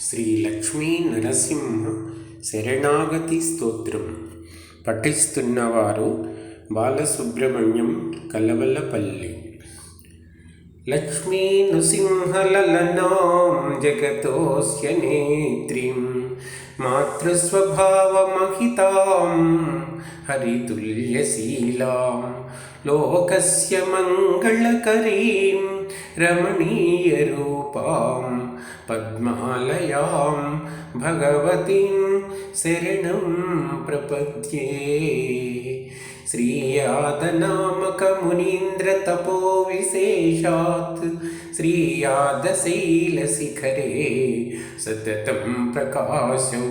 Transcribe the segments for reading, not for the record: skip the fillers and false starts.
శ్రీ లక్ష్మీ నరసింహ శరణాగతి స్తోత్రం పఠిస్తున్నవారు బాలసుబ్రహ్మణ్యం కలవలపల్లి. లక్ష్మీ నృసింహలలనాం జగతోస్య నేత్రీం మాతృస్వభావమహితాం హరితుల్యశీలాం లోకస్య మంగళకరీం రమణీయరూపాం పద్మాలయాం భగవతీం శరణం ప్రపద్యే. శ్రీయాదనామకమునీంద్రతపో విశేషాత్ శ్రీయాదశైలశిఖరే సతతం ప్రకాశౌ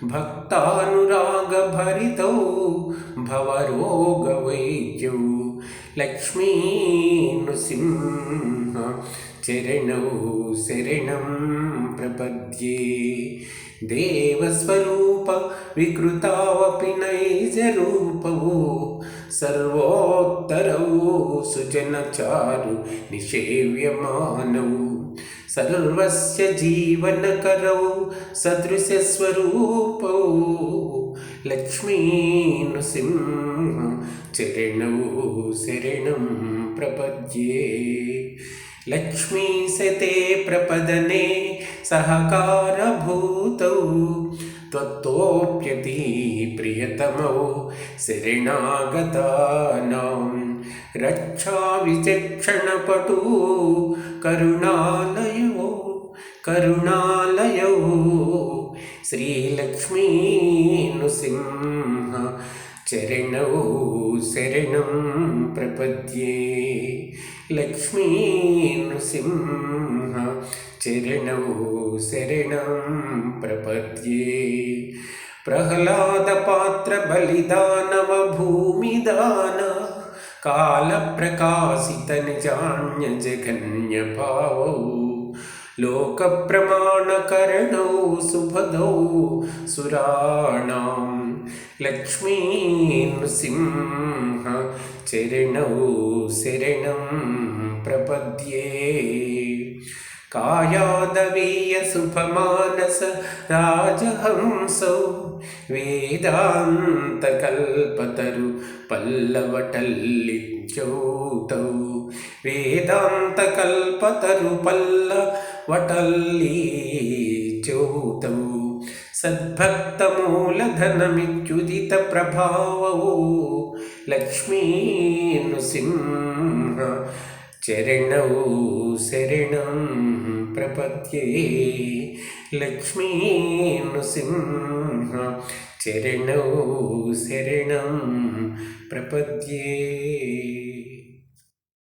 భక్తానురాగభరితౌ భవరోగవైద్యౌ లక్ష్మీ నృసింహ చరణౌ శరణం ప్రపద్యే. దేవస్వరూప వికృతావపి నైజరూపౌ సర్వోత్తరౌ సుజనచారు నిషేవ్యమానౌ సర్వస్య జీవనకరౌ సదృశస్వరూపౌ లక్ష్మీ నృసింహ చరణౌ శరణం ప్రపద్యే. లక్ష్మీశతే ప్రపదనే సహకారభూతౌ త్వత్తోప్యతి ప్రియతమౌ శరణాగతానాం రక్షా విచక్షణపటూ కరుణాలయౌ శ్రీలక్ష్మీ నృసింహ చరణౌ శరణం ప్రపద్యే. లక్ష్మీ నృసింహ చరణౌ శరణం ప్రపద్యే. ప్రహ్లాదపాత్ర బలిదానవ భూమిదాన కాల ప్రకాశిత నిజాన్య జగన్య భావౌ లోక ప్రమాణకరణౌ సుభదౌ సురాణాం లక్ష్మీ నృసింహ చరణౌ శరణం ప్రపద్యే. కాయాదవీయ సుఖమానస రాజహంసౌ వేదాంతకల్పతరు పల్లవటల్లిజ్యోతౌ వేదాంతకల్పతరు పల్లవటల్లిజ్యోతౌ సద్భక్తమూలధనమిత్యుదిత ప్రభావౌ లక్ష్మీ నృసింహ చరణౌ శరణం ప్రపద్యే. లక్ష్మీ నృసింహ చరణౌ శరణం ప్రపద్యే.